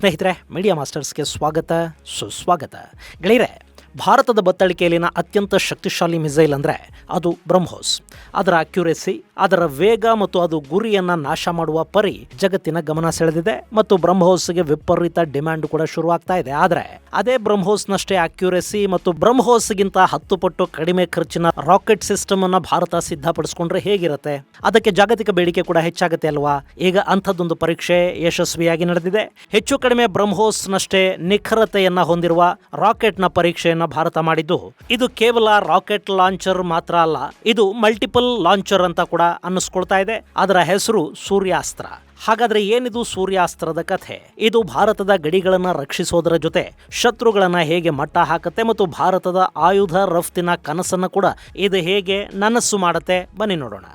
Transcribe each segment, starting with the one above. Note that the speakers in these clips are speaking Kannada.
ಸ್ನೇಹಿತರೆ, ಮೀಡಿಯಾ ಮಾಸ್ಟರ್ಸ್ಗೆ ಸ್ವಾಗತ, ಸುಸ್ವಾಗತ. ಗೆಳೆಯರೆ, ಭಾರತದ ಬತ್ತಳಿಕೆಯಲ್ಲಿನ ಅತ್ಯಂತ ಶಕ್ತಿಶಾಲಿ ಮಿಸೈಲ್ ಅಂದರೆ ಅದು ಬ್ರಹ್ಮೋಸ್. ಅದರ ಅಕ್ಯುರೇಸಿ, ಅದರ ವೇಗ ಮತ್ತು ಅದು ಗುರಿಯನ್ನು ನಾಶ ಮಾಡುವ ಪರಿ ಜಗತ್ತಿನ ಗಮನ ಸೆಳೆದಿದೆ ಮತ್ತು ಬ್ರಹ್ಮೋಸ್ಗೆ ವಿಪರೀತ ಡಿಮ್ಯಾಂಡ್ ಕೂಡ ಶುರುವಾಗ್ತಾ ಇದೆ. ಆದರೆ ಅದೇ ಬ್ರಹ್ಮೋಸ್ನಷ್ಟೇ ಅಕ್ಯುರೇಸಿ ಮತ್ತು ಬ್ರಹ್ಮೋಸ್ಗಿಂತ 10 ಪಟ್ಟು ಕಡಿಮೆ ಖರ್ಚಿನ ರಾಕೆಟ್ ಸಿಸ್ಟಮ್ ಅನ್ನು ಭಾರತ ಸಿದ್ಧಪಡಿಸಿಕೊಂಡ್ರೆ ಹೇಗಿರುತ್ತೆ? ಅದಕ್ಕೆ ಜಾಗತಿಕ ಬೇಡಿಕೆ ಕೂಡ ಹೆಚ್ಚಾಗುತ್ತೆ ಅಲ್ವಾ? ಈಗ ಅಂಥದ್ದೊಂದು ಪರೀಕ್ಷೆ ಯಶಸ್ವಿಯಾಗಿ ನಡೆದಿದೆ. ಹೆಚ್ಚು ಕಡಿಮೆ ಬ್ರಹ್ಮೋಸ್ನಷ್ಟೇ ನಿಖರತೆಯನ್ನ ಹೊಂದಿರುವ ರಾಕೆಟ್ನ ಪರೀಕ್ಷೆಯನ್ನು ಭಾರತ ಮಾಡಿದ್ದು, ಇದು ಕೇವಲ ರಾಕೆಟ್ ಲಾಂಚರ್ ಮಾತ್ರ ಅಲ್ಲ, ಇದು ಮಲ್ಟಿಪಲ್ ಲಾಂಚರ್ ಅಂತ ಕೂಡ ಅನ್ನಿಸ್ಕೊಳ್ತಾ ಇದೆ. ಅದರ ಹೆಸರು ಸೂರ್ಯಾಸ್ತ್ರ. ಹಾಗಾದ್ರೆ ಏನಿದು ಸೂರ್ಯಾಸ್ತ್ರದ ಕಥೆ? ಇದು ಭಾರತದ ಗಡಿಗಳನ್ನು ರಕ್ಷಿಸೋದರ ಜೊತೆ ಶತ್ರುಗಳನ್ನ ಹೇಗೆ ಮಟ್ಟ ಹಾಕುತ್ತೆ ಮತ್ತು ಭಾರತದ ಆಯುಧ ರಫ್ತಿನ ಕನಸನ್ನು ಕೂಡ ಇದು ಹೇಗೆ ನನಸು ಮಾಡುತ್ತೆ, ಬನ್ನಿ ನೋಡೋಣ.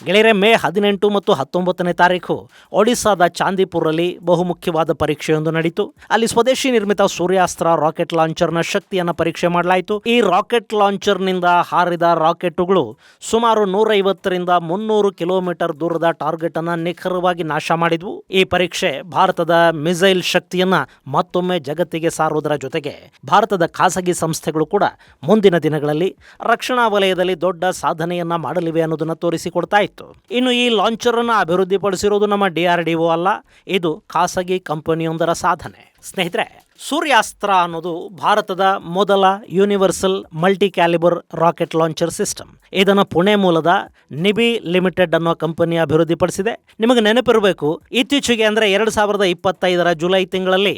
ಗೆಳೆಯರೆ, ಮೇ 18 ಮತ್ತು 19ನೇ ತಾರೀಕು ಒಡಿಸ್ಸಾದ ಚಾಂದಿಪುರಲ್ಲಿ ಬಹುಮುಖ್ಯವಾದ ಪರೀಕ್ಷೆಯೊಂದು ನಡೀತು. ಅಲ್ಲಿ ಸ್ವದೇಶಿ ನಿರ್ಮಿತ ಸೂರ್ಯಾಸ್ತ್ರ ರಾಕೆಟ್ ಲಾಂಚರ್ನ ಶಕ್ತಿಯನ್ನು ಪರೀಕ್ಷೆ ಮಾಡಲಾಯಿತು. ಈ ರಾಕೆಟ್ ಲಾಂಚರ್ನಿಂದ ಹಾರಿದ ರಾಕೆಟ್ಗಳು ಸುಮಾರು 150ರಿಂದ 300 ಕಿಲೋಮೀಟರ್ ದೂರದ ಟಾರ್ಗೆಟ್ ಅನ್ನ ನಿಖರವಾಗಿ ನಾಶ ಮಾಡಿದ್ವು. ಈ ಪರೀಕ್ಷೆ ಭಾರತದ ಮಿಸೈಲ್ ಶಕ್ತಿಯನ್ನ ಮತ್ತೊಮ್ಮೆ ಜಗತ್ತಿಗೆ ಸಾರುವುದರ ಜೊತೆಗೆ ಭಾರತದ ಖಾಸಗಿ ಸಂಸ್ಥೆಗಳು ಕೂಡ ಮುಂದಿನ ದಿನಗಳಲ್ಲಿ ರಕ್ಷಣಾ ವಲಯದಲ್ಲಿ ದೊಡ್ಡ ಸಾಧನೆಯನ್ನ ಮಾಡಲಿವೆ ಅನ್ನೋದನ್ನ ತೋರಿಸಿಕೊಡ್ತಾ ಇತ್ತು. ಇನ್ನು ಈ ಲಾಂಚರ್ ಅನ್ನು ಅಭಿವೃದ್ಧಿಪಡಿಸಿರೋದು ನಮ್ಮ DRDO ಅಲ್ಲ, ಇದು ಖಾಸಗಿ ಕಂಪನಿಯೊಂದರ ಸಾಧನೆ. ಸ್ನೇಹಿತರೆ, ಸೂರ್ಯಾಸ್ತ್ರ ಅನ್ನೋದು ಭಾರತದ ಮೊದಲ universal multi calibre rocket launcher system. ಇದನ್ನು ಪುಣೆ ಮೂಲದ ನಿಬಿ ಲಿಮಿಟೆಡ್ ಅನ್ನೋ ಕಂಪನಿ ಅಭಿವೃದ್ಧಿಪಡಿಸಿದೆ. ನಿಮಗೆ ನೆನಪಿರಬೇಕು, ಇತ್ತೀಚೆಗೆ ಅಂದರೆ 2025ರ ಜುಲೈ ತಿಂಗಳಲ್ಲಿ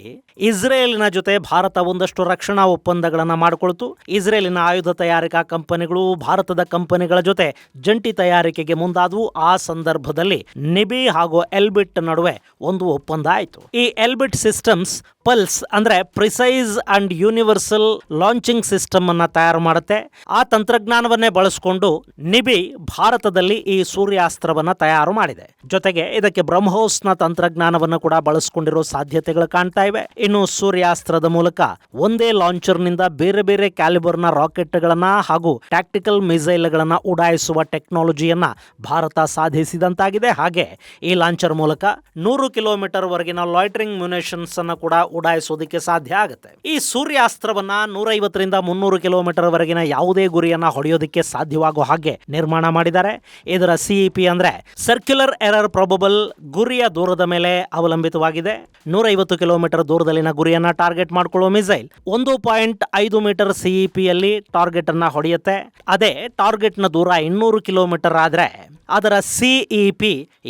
ಇಸ್ರೇಲಿನ ಜೊತೆ ಭಾರತ ಒಂದಷ್ಟು ರಕ್ಷಣಾ ಒಪ್ಪಂದಗಳನ್ನು ಮಾಡಿಕೊಳ್ತು. ಇಸ್ರೇಲಿನ ಆಯುಧ ತಯಾರಿಕಾ ಕಂಪನಿಗಳು ಭಾರತದ ಕಂಪನಿಗಳ ಜೊತೆ ಜಂಟಿ ತಯಾರಿಕೆಗೆ ಮುಂದಾದವು. ಆ ಸಂದರ್ಭದಲ್ಲಿ ನಿಬಿ ಹಾಗೂ ಎಲ್ಬಿಟ್ ನಡುವೆ ಒಂದು ಒಪ್ಪಂದ ಆಯಿತು. ಈ ಎಲ್ಬಿಟ್ ಸಿಸ್ಟಮ್ಸ್ ಪಲ್ಸ್ ಅಂದ್ರೆ precise and universal launching system ಅನ್ನ ತಯಾರು ಮಾಡುತ್ತೆ. ಆ ತಂತ್ರಜ್ಞಾನವನ್ನೇ ಬಳಸಿಕೊಂಡು ನಿಬಿ ಭಾರತದಲ್ಲಿ ಈ ಸೂರ್ಯಾಸ್ತ್ರವನ್ನ ತಯಾರು ಮಾಡಿದೆ. ಜೊತೆಗೆ ಇದಕ್ಕೆ ಬ್ರಹ್ಮೋಸ್ನ ತಂತ್ರಜ್ಞಾನವನ್ನು ಕೂಡ ಬಳಸಿಕೊಂಡಿರೋ ಸಾಧ್ಯತೆಗಳು ಕಾಣ್ತಾ ಇವೆ. ಇನ್ನು ಸೂರ್ಯಾಸ್ತ್ರದ ಮೂಲಕ ಒಂದೇ ಲಾಂಚರ್ ನಿಂದ ಬೇರೆ ಬೇರೆ ಕ್ಯಾಲಿಬರ್ನ ರಾಕೆಟ್ಗಳನ್ನ ಹಾಗೂ ಟ್ಯಾಕ್ಟಿಕಲ್ ಮಿಸೈಲ್ಗಳನ್ನ ಉಡಾಯಿಸುವ ಟೆಕ್ನಾಲಜಿಯನ್ನ ಭಾರತ ಸಾಧಿಸಿದಂತಾಗಿದೆ. ಹಾಗೆ ಈ ಲಾಂಚರ್ ಮೂಲಕ 100 ಕಿಲೋಮೀಟರ್ ವರೆಗಿನ ಲಾಯ್ಟರಿಂಗ್ ಮ್ಯುನಿಷನ್ಸ್ ಅನ್ನ ಕೂಡ ಉಡಾಯಿಸೋದಕ್ಕೆ ಸಾಧ್ಯ ಆಗುತ್ತೆ. ಈ ಸೂರ್ಯಾಸ್ತ್ರವನ್ನ 150ರಿಂದ 300 ಕಿಲೋಮೀಟರ್ ವರೆಗಿನ ಯಾವುದೇ ಗುರಿಯನ್ನ ಹೊಡೆಯೋದಕ್ಕೆ ಸಾಧ್ಯವಾಗುವ ಹಾಗೆ ನಿರ್ಮಾಣ ಮಾಡಿದ್ದಾರೆ. ಇದರ CEP ಅಂದ್ರೆ ಸರ್ಕ್ಯುಲರ್ ಎರರ್ ಪ್ರೊಬಬಲ್, ಗುರಿಯ ದೂರದ ಮೇಲೆ ಅವಲಂಬಿತವಾಗಿದೆ. 150 ಕಿಲೋಮೀಟರ್ ದೂರದಲ್ಲಿನ ಗುರಿಯನ್ನ ಟಾರ್ಗೆಟ್ ಮಾಡಿಕೊಳ್ಳುವ ಮಿಸೈಲ್ 1.5 ಮೀಟರ್ CEP ಯಲ್ಲಿ ಟಾರ್ಗೆಟ್ ಅನ್ನ ಹೊಡೆಯುತ್ತೆ. ಅದೇ ಟಾರ್ಗೆಟ್ ನ ದೂರ 200 ಕಿಲೋಮೀಟರ್ ಆದ್ರೆ ಅದರ CEP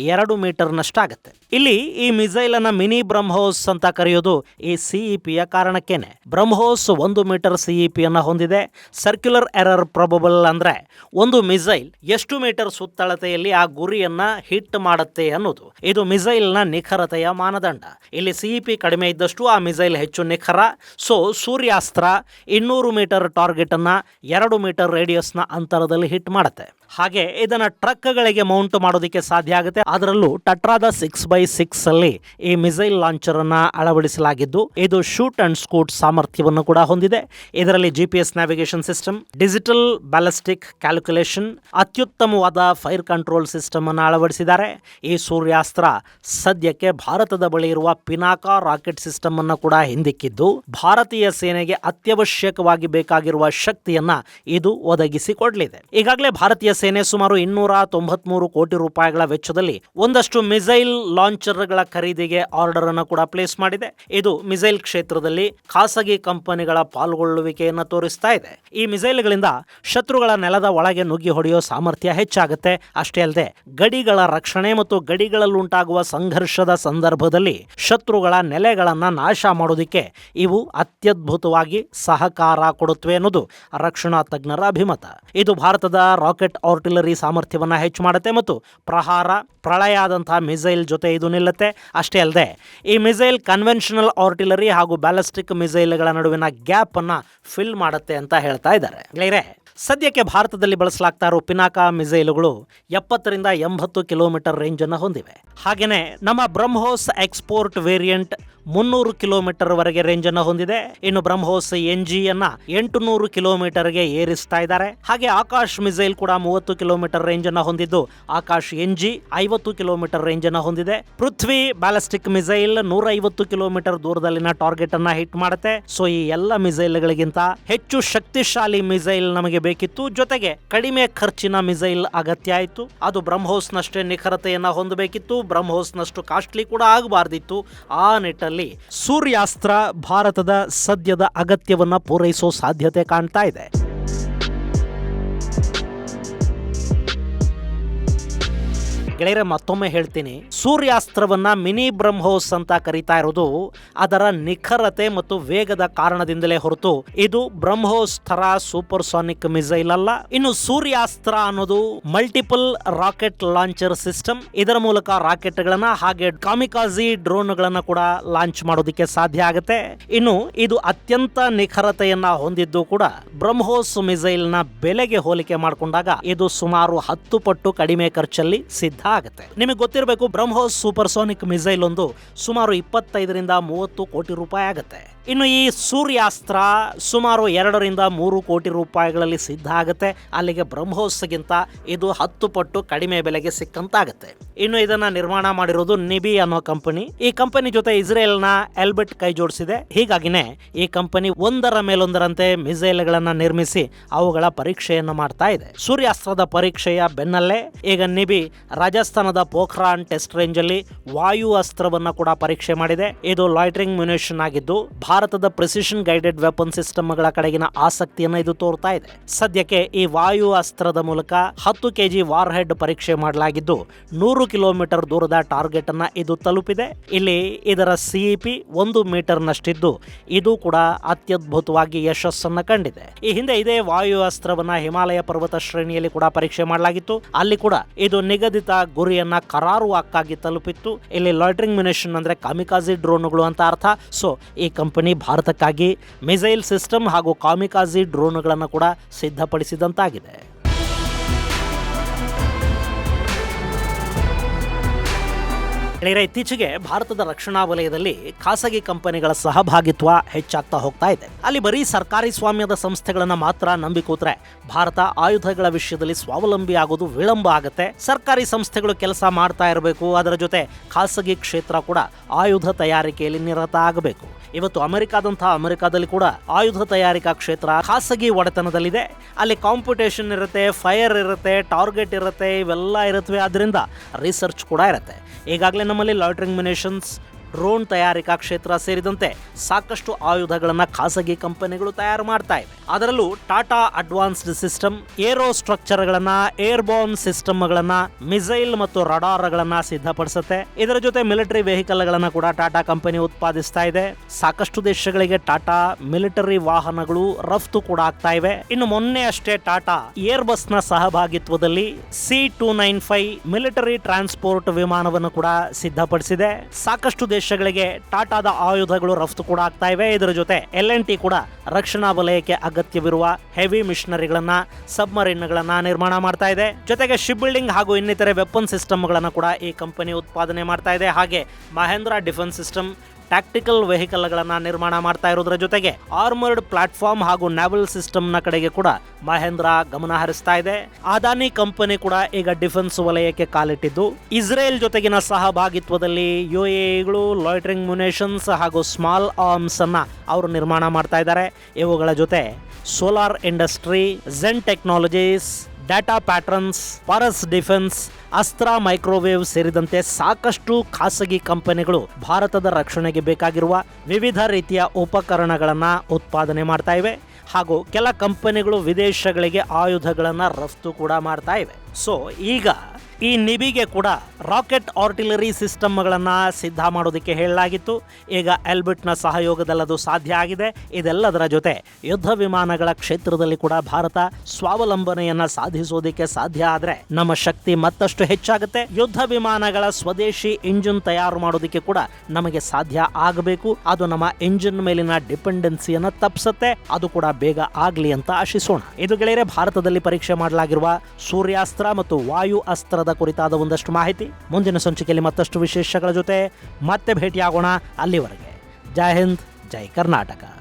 2 ಮೀಟರ್ ನಷ್ಟಾಗುತ್ತೆ. ಇಲ್ಲಿ ಈ ಮಿಸೈಲ್ ಅನ್ನ ಮಿನಿ ಬ್ರಹ್ಮೋಸ್ ಅಂತ ಕರೆಯೋದು ಈ CEPಯ ಕಾರಣಕ್ಕೇನೆ. ಬ್ರಹ್ಮೋಸ್ 1 ಮೀಟರ್ CEP ಅನ್ನ ಹೊಂದಿದೆ. ಸರ್ಕ್ಯುಲರ್ ಎರರ್ ಪ್ರೊಬಬಲ್ ಅಂದ್ರೆ ಒಂದು ಮಿಸೈಲ್ ಎಷ್ಟು ಮೀಟರ್ ಸುತ್ತಳತೆಯಲ್ಲಿ ಆ ಗುರಿಯನ್ನ ಹಿಟ್ ಮಾಡುತ್ತೆ ಅನ್ನೋದು. ಇದು ಮಿಸೈಲ್ ನ ನಿಖರತೆಯ ಮಾನದಂಡ. ಇಲ್ಲಿ CEP ಕಡಿಮೆ ಇದ್ದಷ್ಟು ಆ ಮಿಸೈಲ್ ಹೆಚ್ಚು ನಿಖರ. ಸೊ ಸೂರ್ಯಾಸ್ತ್ರ 200 ಮೀಟರ್ ಟಾರ್ಗೆಟ್ ಅನ್ನ 2 ಮೀಟರ್ ರೇಡಿಯಸ್ ನ ಅಂತರದಲ್ಲಿ ಹಿಟ್ ಮಾಡುತ್ತೆ. ಹಾಗೆ ಇದನ್ನ ಟ್ರಕ್ಗಳಿಗೆ ಮೌಂಟ್ ಮಾಡೋದಕ್ಕೆ ಸಾಧ್ಯ ಆಗುತ್ತೆ. ಅದರಲ್ಲೂ ಟಟ್ರಾದ 6x6 ಅಲ್ಲಿ ಈ ಮಿಸೈಲ್ ಲಾಂಚರ್ ಅನ್ನ ಅಳವಡಿಸಲಾಗಿದ್ದು, ಇದು ಶೂಟ್ ಅಂಡ್ ಸ್ಕೂಟ್ ಸಾಮರ್ಥ್ಯವನ್ನು ಕೂಡ ಹೊಂದಿದೆ. ಇದರಲ್ಲಿ GPS navigation system, digital ballistic calculation, ಅತ್ಯುತ್ತಮವಾದ ಫೈರ್ ಕಂಟ್ರೋಲ್ ಸಿಸ್ಟಮ್ ಅನ್ನು ಅಳವಡಿಸಿದ್ದಾರೆ. ಈ ಸೂರ್ಯಾಸ್ತ್ರ ಸದ್ಯಕ್ಕೆ ಭಾರತದ ಬಳಿ ಇರುವ ಪಿನಾಕಾ ರಾಕೆಟ್ ಸಿಸ್ಟಮ್ ಅನ್ನು ಕೂಡ ಹಿಂದಿಕ್ಕಿದ್ದು, ಭಾರತೀಯ ಸೇನೆಗೆ ಅತ್ಯವಶ್ಯಕವಾಗಿ ಬೇಕಾಗಿರುವ ಶಕ್ತಿಯನ್ನ ಇದು ಒದಗಿಸಿಕೊಡಲಿದೆ. ಈಗಾಗಲೇ ಭಾರತೀಯ ಸೇನೆ ಸುಮಾರು 293 ಕೋಟಿ ರೂಪಾಯಿಗಳ ವೆಚ್ಚದಲ್ಲಿ ಒಂದಷ್ಟು ಮಿಸೈಲ್ ಲಾಂಚರ್ಗಳ ಖರೀದಿಗೆ ಆರ್ಡರ್ ಅನ್ನು ಕೂಡ ಪ್ಲೇಸ್ ಮಾಡಿದೆ. ಇದು ಮಿಸೈಲ್ ಕ್ಷೇತ್ರದಲ್ಲಿ ಖಾಸಗಿ ಕಂಪನಿಗಳ ಪಾಲ್ಗೊಳ್ಳುವಿಕೆಯನ್ನು ತೋರಿಸ್ತಾ ಇದೆ. ಈ ಮಿಸೈಲ್ಗಳಿಂದ ಶತ್ರುಗಳ ನೆಲದ ಒಳಗೆ ನುಗ್ಗಿ ಹೊಡೆಯೋ ಸಾಮರ್ಥ್ಯ ಹೆಚ್ಚಾಗುತ್ತೆ. ಅಷ್ಟೇ ಅಲ್ಲದೆ ಗಡಿಗಳ ರಕ್ಷಣೆ ಮತ್ತು ಗಡಿಗಳಲ್ಲುಂಟಾಗುವ ಸಂಘರ್ಷದ ಸಂದರ್ಭದಲ್ಲಿ ಶತ್ರುಗಳ ನೆಲೆಗಳನ್ನ ನಾಶ ಮಾಡೋದಕ್ಕೆ ಇವು ಅತ್ಯದ್ಭುತವಾಗಿ ಸಹಕಾರ ಕೊಡುತ್ತವೆ ಅನ್ನೋದು ರಕ್ಷಣಾ ತಜ್ಞರ ಅಭಿಮತ. ಇದು ಭಾರತದ ರಾಕೆಟ್ ಆರ್ಟಿಲರಿ ಸಾಮರ್ಥ್ಯವನ್ನ ಹೆಚ್ಚು ಮಾಡುತ್ತೆ ಮತ್ತು ಪ್ರಳಯಾದಂತಹ ಮಿಸೈಲ್ ಜೊತೆ ಇದು ನಿಲ್ಲುತ್ತೆ. ಅಷ್ಟೇ ಅಲ್ಲದೆ ಈ ಮಿಸೈಲ್ ಕನ್ವೆನ್ಷನಲ್ ಆರ್ಟಿಲರಿ ಹಾಗೂ ಬ್ಯಾಲಿಸ್ಟಿಕ್ ಮಿಸೈಲ್ಗಳ ನಡುವಿನ ಗ್ಯಾಪ್ ಅನ್ನ ಫಿಲ್ ಮಾಡುತ್ತೆ ಅಂತ ಹೇಳ್ತಾ ಇದ್ದಾರೆ. ಸದ್ಯಕ್ಕೆ ಭಾರತದಲ್ಲಿ ಬಳಸಲಾಗ್ತಾ ಇರೋ ಪಿನಾಕಾ ಮಿಸೈಲುಗಳು 70ರಿಂದ 80 ಕಿಲೋಮೀಟರ್ ರೇಂಜ್ ಅನ್ನು ಹೊಂದಿವೆ. ಹಾಗೇನೆ ನಮ್ಮ ಬ್ರಹ್ಮೋಸ್ ಎಕ್ಸ್ಪೋರ್ಟ್ ವೇರಿಯಂಟ್ 300 ಕಿಲೋಮೀಟರ್ ವರೆಗೆ ರೇಂಜ್ ಅನ್ನು ಹೊಂದಿದೆ. ಇನ್ನು ಬ್ರಹ್ಮೋಸ್ NG ಅನ್ನ 800 ಕಿಲೋಮೀಟರ್ಗೆ ಏರಿಸ್ತಾ ಇದ್ದಾರೆ. ಹಾಗೆ ಆಕಾಶ್ ಮಿಸೈಲ್ ಕೂಡ 30 ಕಿಲೋಮೀಟರ್ ರೇಂಜ್ ಅನ್ನು ಹೊಂದಿದ್ದು ಆಕಾಶ್ NG 50 ಕಿಲೋಮೀಟರ್ ರೇಂಜ್ ಅನ್ನು ಹೊಂದಿದೆ. ಪೃಥ್ವಿ ಬ್ಯಾಲಿಸ್ಟಿಕ್ ಮಿಸೈಲ್ 150 ಕಿಲೋಮೀಟರ್ ದೂರದಲ್ಲಿನ ಟಾರ್ಗೆಟ್ ಅನ್ನ ಹಿಟ್ ಮಾಡುತ್ತೆ. ಸೊ ಈ ಎಲ್ಲ ಮಿಸೈಲ್ಗಳಿಗಿಂತ ಹೆಚ್ಚು ಶಕ್ತಿಶಾಲಿ ಮಿಸೈಲ್ ನಮಗೆ ಬೇಕಿತ್ತು, ಜೊತೆಗೆ ಕಡಿಮೆ ಖರ್ಚಿನ ಮಿಸೈಲ್ ಅಗತ್ಯ ಆಯಿತು. ಅದು ಬ್ರಹ್ಮೋಸ್ ನಷ್ಟೇ ನಿಖರತೆಯನ್ನ ಹೊಂದಬೇಕಿತ್ತು, ಬ್ರಹ್ಮೋಸ್ ನಷ್ಟು ಕಾಸ್ಟ್ಲಿ ಕೂಡ ಆಗಬಾರ್ದಿತ್ತು. ಆ ನಿಟ್ಟಲ್ಲಿ ಸೂರ್ಯಾಸ್ತ್ರ ಭಾರತದ ಸದ್ಯದ ಅಗತ್ಯವನ್ನ ಪೂರೈಸೋ ಸಾಧ್ಯತೆ ಕಾಣ್ತಾ ಇದೆ. ಗೆಳೆಯರೆ, ಮತ್ತೊಮ್ಮೆ ಹೇಳ್ತೀನಿ, ಸೂರ್ಯಾಸ್ತ್ರವನ್ನ ಮಿನಿ ಬ್ರಹ್ಮೋಸ್ ಅಂತ ಕರೀತಾ ಇರೋದು ಅದರ ನಿಖರತೆ ಮತ್ತು ವೇಗದ ಕಾರಣದಿಂದಲೇ ಹೊರತು ಇದು ಬ್ರಹ್ಮೋಸ್ ತರ ಸೂಪರ್ ಸಾನಿಕ್ ಮಿಸೈಲ್ ಅಲ್ಲ. ಇನ್ನು ಸೂರ್ಯಾಸ್ತ್ರ ಅನ್ನೋದು ಮಲ್ಟಿಪಲ್ ರಾಕೆಟ್ ಲಾಂಚರ್ ಸಿಸ್ಟಮ್. ಇದರ ಮೂಲಕ ರಾಕೆಟ್ ಗಳನ್ನ ಹಾಗೆ ಕಾಮಿಕಾಜಿ ಡ್ರೋನ್ ಗಳನ್ನ ಕೂಡ ಲಾಂಚ್ ಮಾಡೋದಕ್ಕೆ ಸಾಧ್ಯ ಆಗುತ್ತೆ. ಇನ್ನು ಇದು ಅತ್ಯಂತ ನಿಖರತೆಯನ್ನ ಹೊಂದಿದ್ದು ಕೂಡ ಬ್ರಹ್ಮೋಸ್ ಮಿಸೈಲ್ ನ ಬೆಲೆಗೆ ಹೋಲಿಕೆ ಮಾಡಿಕೊಂಡಾಗ ಇದು ಸುಮಾರು 10 ಪಟ್ಟು ಕಡಿಮೆ ಖರ್ಚಲ್ಲಿ ಸಿದ್ಧ ಆಗುತ್ತೆ. ನಿಮಗೆ ಗೊತ್ತಿರಬೇಕು, ಬ್ರಹ್ಮೋಸ್ ಸೂಪರ್ಸೋನಿಕ್ ಮಿಸೈಲ್ ಒಂದು ಸುಮಾರು 25 ರಿಂದ 30 ಕೋಟಿ ರೂಪಾಯಿ ಆಗುತ್ತೆ. ಇನ್ನು ಈ ಸೂರ್ಯಾಸ್ತ್ರ ಸುಮಾರು 2 ರಿಂದ 3 ಕೋಟಿ ರೂಪಾಯಿಗಳಲ್ಲಿ ಸಿದ್ಧ ಆಗುತ್ತೆ. ಅಲ್ಲಿಗೆ ಬ್ರಹ್ಮೋಸ್ಗಿಂತ ಇದು 10 ಪಟ್ಟು ಕಡಿಮೆ ಬೆಲೆಗೆ ಸಿಕ್ಕಂತಾಗುತ್ತೆ. ಇನ್ನು ಇದನ್ನ ನಿರ್ಮಾಣ ಮಾಡಿರೋದು ನಿಬಿ ಅನ್ನೋ ಕಂಪನಿ. ಈ ಕಂಪನಿ ಜೊತೆ ಇಸ್ರೇಲ್ನ ಎಲ್ಬಿಟ್ ಕೈ ಜೋಡಿಸಿದೆ. ಹೀಗಾಗಿನೇ ಈ ಕಂಪನಿ ಒಂದರ ಮೇಲೊಂದರಂತೆ ಮಿಸೈಲ್ ಗಳನ್ನ ನಿರ್ಮಿಸಿ ಅವುಗಳ ಪರೀಕ್ಷೆಯನ್ನು ಮಾಡ್ತಾ ಇದೆ. ಸೂರ್ಯಾಸ್ತ್ರದ ಪರೀಕ್ಷೆಯ ಬೆನ್ನಲ್ಲೇ ಈಗ ನಿಬಿ ರಾಜಸ್ಥಾನದ ಪೋಖ್ರಾನ್ ಟೆಸ್ಟ್ ರೇಂಜ್ ಅಲ್ಲಿ ವಾಯು ಅಸ್ತ್ರವನ್ನ ಕೂಡ ಪರೀಕ್ಷೆ ಮಾಡಿದೆ. ಇದು ಲಾಯ್ಟರಿಂಗ್ ಮ್ಯುನಿಷನ್ ಆಗಿದ್ದು ಭಾರತದ ಪ್ರಿಸಿಷನ್ ಗೈಡೆಡ್ ವೆಪನ್ ಸಿಸ್ಟಮ್ ಗಳ ಕಡೆಗಿನ ಆಸಕ್ತಿಯನ್ನ ಇದು ತೋರ್ತಾ ಇದೆ. ಸದ್ಯಕ್ಕೆ ಈ ವಾಯು ಅಸ್ತ್ರದ ಮೂಲಕ 10 kg ವಾರ್ ಹೆಡ್ ಪರೀಕ್ಷೆ ಮಾಡಲಾಗಿದ್ದು 100 ಕಿಲೋಮೀಟರ್ ದೂರದ ಟಾರ್ಗೆಟ್ ಅನ್ನ ಇದು ತಲುಪಿದೆ. ಇಲ್ಲಿ ಇದರ CEP 1 ಮೀಟರ್ ನಷ್ಟಿದ್ದು ಇದು ಕೂಡ ಅತ್ಯದ್ಭುತವಾಗಿ ಯಶಸ್ಸನ್ನ ಕಂಡಿದೆ. ಈ ಹಿಂದೆ ಇದೇ ವಾಯು ಅಸ್ತ್ರವನ್ನ ಹಿಮಾಲಯ ಪರ್ವತ ಶ್ರೇಣಿಯಲ್ಲಿ ಕೂಡ ಪರೀಕ್ಷೆ ಮಾಡಲಾಗಿತ್ತು. ಅಲ್ಲಿ ಕೂಡ ಇದು ನಿಗದಿತ ಗುರಿಯನ್ನ ಕರಾರುವಾಕ್ಕಾಗಿ ತಲುಪಿತ್ತು. ಇಲ್ಲಿ ಲಾಯ್ಟರಿಂಗ್ ಮ್ಯುನಿಷನ್ ಅಂದ್ರೆ ಕಾಮಿಕಾಜಿ ಡ್ರೋನ್ಗಳು ಅಂತ ಅರ್ಥ. ಸೊ ಈ ಕಂಪನಿ ಭಾರತಕ್ಕಾಗಿ ಮಿಸೈಲ್ ಸಿಸ್ಟಮ್ ಹಾಗೂ ಕಾಮಿಕಾಜಿ ಡ್ರೋನ್ಗಳನ್ನು ಕೂಡ ಸಿದ್ಧಪಡಿಸಿದಂತಾಗಿದೆ. ಇತ್ತೀಚೆಗೆ ಭಾರತದ ರಕ್ಷಣಾ ವಲಯದಲ್ಲಿ ಖಾಸಗಿ ಕಂಪನಿಗಳ ಸಹಭಾಗಿತ್ವ ಹೆಚ್ಚಾಗ್ತಾ ಹೋಗ್ತಾ ಇದೆ. ಅಲ್ಲಿ ಬರೀ ಸರ್ಕಾರಿ ಸ್ವಾಮ್ಯದ ಸಂಸ್ಥೆಗಳನ್ನ ಮಾತ್ರ ನಂಬಿ ಕೂತ್ರೆ ಭಾರತ ಆಯುಧಗಳ ವಿಷಯದಲ್ಲಿ ಸ್ವಾವಲಂಬಿ ಆಗೋದು ವಿಳಂಬ ಆಗುತ್ತೆ. ಸರ್ಕಾರಿ ಸಂಸ್ಥೆಗಳು ಕೆಲಸ ಮಾಡ್ತಾ ಇರಬೇಕು, ಅದರ ಜೊತೆ ಖಾಸಗಿ ಕ್ಷೇತ್ರ ಕೂಡ ಆಯುಧ ತಯಾರಿಕೆಯಲ್ಲಿ ನಿರತ ಆಗಬೇಕು. ಇವತ್ತು ಅಮೆರಿಕಾದಲ್ಲಿ ಕೂಡ ಆಯುಧ ತಯಾರಿಕಾ ಕ್ಷೇತ್ರ ಖಾಸಗಿ ಒಡೆತನದಲ್ಲಿದೆ. ಅಲ್ಲಿ ಕಾಂಪಿಟೇಷನ್ ಇರುತ್ತೆ, ಫೈರ್ ಇರುತ್ತೆ, ಟಾರ್ಗೆಟ್ ಇರುತ್ತೆ, ಇವೆಲ್ಲ ಇರುತ್ತವೆ. ಅದರಿಂದ ರಿಸರ್ಚ್ ಕೂಡ ಇರುತ್ತೆ. ಈಗಾಗಲೇ ನಮ್ಮಲ್ಲಿ ಲಾಯ್ಟರಿಂಗ್ ಮ್ಯುನಿಷನ್ಸ್, ಡ್ರೋನ್ ತಯಾರಿಕಾ ಕ್ಷೇತ್ರ ಸೇರಿದಂತೆ ಸಾಕಷ್ಟು ಆಯುಧಗಳನ್ನ ಖಾಸಗಿ ಕಂಪನಿಗಳು ತಯಾರು ಮಾಡ್ತಾ ಇವೆ. ಅದರಲ್ಲೂ ಟಾಟಾ ಅಡ್ವಾನ್ಸ್ಡ್ ಸಿಸ್ಟಮ್ ಏರೋ ಸ್ಟ್ರಕ್ಚರ್ಗಳನ್ನ, ಏರ್ಬೋರ್ನ್ ಸಿಸ್ಟಮ್ಗಳನ್ನ, ಮಿಸೈಲ್ ಮತ್ತು ರಡಾರ್ಗಳನ್ನ ಸಿದ್ಧಪಡಿಸುತ್ತೆ. ಇದರ ಜೊತೆ ಮಿಲಿಟರಿ ವೆಹಿಕಲ್ ಗಳನ್ನ ಕೂಡ ಟಾಟಾ ಕಂಪನಿ ಉತ್ಪಾದಿಸ್ತಾ ಇದೆ. ಸಾಕಷ್ಟು ದೇಶಗಳಿಗೆ ಟಾಟಾ ಮಿಲಿಟರಿ ವಾಹನಗಳು ರಫ್ತು ಕೂಡ ಆಗ್ತಾ ಇವೆ. ಇನ್ನು ಮೊನ್ನೆ ಅಷ್ಟೇ ಟಾಟಾ ಏರ್ ಬಸ್ ನ ಸಹಭಾಗಿತ್ವದಲ್ಲಿ C295 ಮಿಲಿಟರಿ ಟ್ರಾನ್ಸ್ಪೋರ್ಟ್ ವಿಮಾನವನ್ನು ಕೂಡ ಸಿದ್ಧಪಡಿಸಿದೆ. ಸಾಕಷ್ಟು ದೇಶಗಳಿಗೆ ಟಾಟಾದ ಆಯುಧಗಳು ರಫ್ತು ಕೂಡ ಆಗ್ತಾ ಇವೆ. ಇದರ ಜೊತೆ L&T ಕೂಡ ರಕ್ಷಣಾ ವಲಯಕ್ಕೆ ಅಗತ್ಯವಿರುವ ಹೆವಿ ಮಿಷನರಿಗಳನ್ನ, ಸಬ್ಮರೀನ್ ಗಳನ್ನ ನಿರ್ಮಾಣ ಮಾಡ್ತಾ ಇದೆ. ಜೊತೆಗೆ ಶಿಪ್ ಬಿಲ್ಡಿಂಗ್ ಹಾಗೂ ಇನ್ನಿತರೆ ವೆಪನ್ ಸಿಸ್ಟಮ್ ಗಳನ್ನ ಕೂಡ ಈ ಕಂಪನಿ ಉತ್ಪಾದನೆ ಮಾಡ್ತಾ ಇದೆ. ಹಾಗೆ Mahindra defence system tactical vehicle ಗಳನ್ನ ನಿರ್ಮಾಣ ಮಾಡ್ತಾ ಇರೋದ್ರ ಜೊತೆಗೆ ಆರ್ಮರ್ಡ್ ಪ್ಲಾಟ್ಫಾರ್ಮ್ ಹಾಗೂ ನ್ಯಾವಲ್ ಸಿಸ್ಟಮ್ ನ ಕಡೆಗೆ ಕೂಡ ಮಹೇಂದ್ರ ಗಮನ ಹರಿಸ್ತಾ ಇದೆ. ಅದಾನಿ ಕಂಪನಿ ಕೂಡ ಈಗ ಡಿಫೆನ್ಸ್ ವಲಯಕ್ಕೆ ಕಾಲಿಟ್ಟಿದ್ದು ಇಸ್ರೇಲ್ ಜೊತೆಗಿನ ಸಹಭಾಗಿತ್ವದಲ್ಲಿ UAEಗಳು ಲಾಯ್ಟರಿಂಗ್ ಮ್ಯುನಿಷನ್ಸ್ ಹಾಗೂ ಸ್ಮಾಲ್ ಆರ್ಮ್ಸ್ ಅನ್ನ ಅವರು ನಿರ್ಮಾಣ ಮಾಡ್ತಾ ಇದ್ದಾರೆ. ಇವುಗಳ ಜೊತೆ solar industry, Zen technologies, data patterns, Paras defence, ಅಸ್ತ್ರ ಮೈಕ್ರೋವೇವ್ ಸೇರಿದಂತೆ ಸಾಕಷ್ಟು ಖಾಸಗಿ ಕಂಪನಿಗಳು ಭಾರತದ ರಕ್ಷಣೆಗೆ ಬೇಕಾಗಿರುವ ವಿವಿಧ ರೀತಿಯ ಉಪಕರಣಗಳನ್ನು ಉತ್ಪಾದನೆ ಮಾಡ್ತಾ ಇವೆ. ಹಾಗೂ ಕೆಲ ಕಂಪನಿಗಳು ವಿದೇಶಗಳಿಗೆ ಆಯುಧಗಳನ್ನು ರಫ್ತು ಕೂಡ ಮಾಡ್ತಾ ಇವೆ. ಸೊ ಈಗ ಈ ನಿಬಿಗೆ ಕೂಡ ರಾಕೆಟ್ ಆರ್ಟಿಲರಿ ಸಿಸ್ಟಮ್ಗಳನ್ನು ಸಿದ್ಧ ಮಾಡೋದಕ್ಕೆ ಹೇಳಲಾಗಿತ್ತು. ಈಗ ಎಲ್ಬಿಟ್ನ ಸಹಯೋಗದಲ್ಲಿ ಅದು ಸಾಧ್ಯ ಆಗಿದೆ. ಇದೆಲ್ಲದರ ಜೊತೆ ಯುದ್ಧ ವಿಮಾನಗಳ ಕ್ಷೇತ್ರದಲ್ಲಿ ಕೂಡ ಭಾರತ ಸ್ವಾವಲಂಬನೆಯನ್ನ ಸಾಧಿಸೋದಕ್ಕೆ ಸಾಧ್ಯ ಆದರೆ ನಮ್ಮ ಶಕ್ತಿ ಮತ್ತಷ್ಟು ಹೆಚ್ಚಾಗುತ್ತೆ. ಯುದ್ಧ ವಿಮಾನಗಳ ಸ್ವದೇಶಿ ಇಂಜಿನ್ ತಯಾರು ಮಾಡೋದಕ್ಕೆ ಕೂಡ ನಮಗೆ ಸಾಧ್ಯ ಆಗಬೇಕು. ಅದು ನಮ್ಮ ಇಂಜಿನ್ ಮೇಲಿನ ಡಿಪೆಂಡೆನ್ಸಿಯನ್ನು ತಪ್ಪಿಸುತ್ತೆ. ಅದು ಕೂಡ ಬೇಗ ಆಗ್ಲಿ ಅಂತ ಆಶಿಸೋಣ. ಇದು ಗೆಳೆಯರೆ ಭಾರತದಲ್ಲಿ ಪರೀಕ್ಷೆ ಮಾಡಲಾಗಿರುವ ಸೂರ್ಯಾಸ್ತ್ರ ಮತ್ತು ವಾಯು ಅಸ್ತ್ರದ ಕುರಿತಾದ ಒಂದಷ್ಟು ಮಾಹಿತಿ. ಮುಂದಿನ ಸಂಚಿಕೆಯಲ್ಲಿ ಮತ್ತಷ್ಟು ವಿಶೇಷಗಳ ಜೊತೆ ಮತ್ತೆ ಭೇಟಿಯಾಗೋಣ. ಅಲ್ಲಿವರೆಗೆ ಜೈ ಹಿಂದ್, ಜೈ ಕರ್ನಾಟಕ.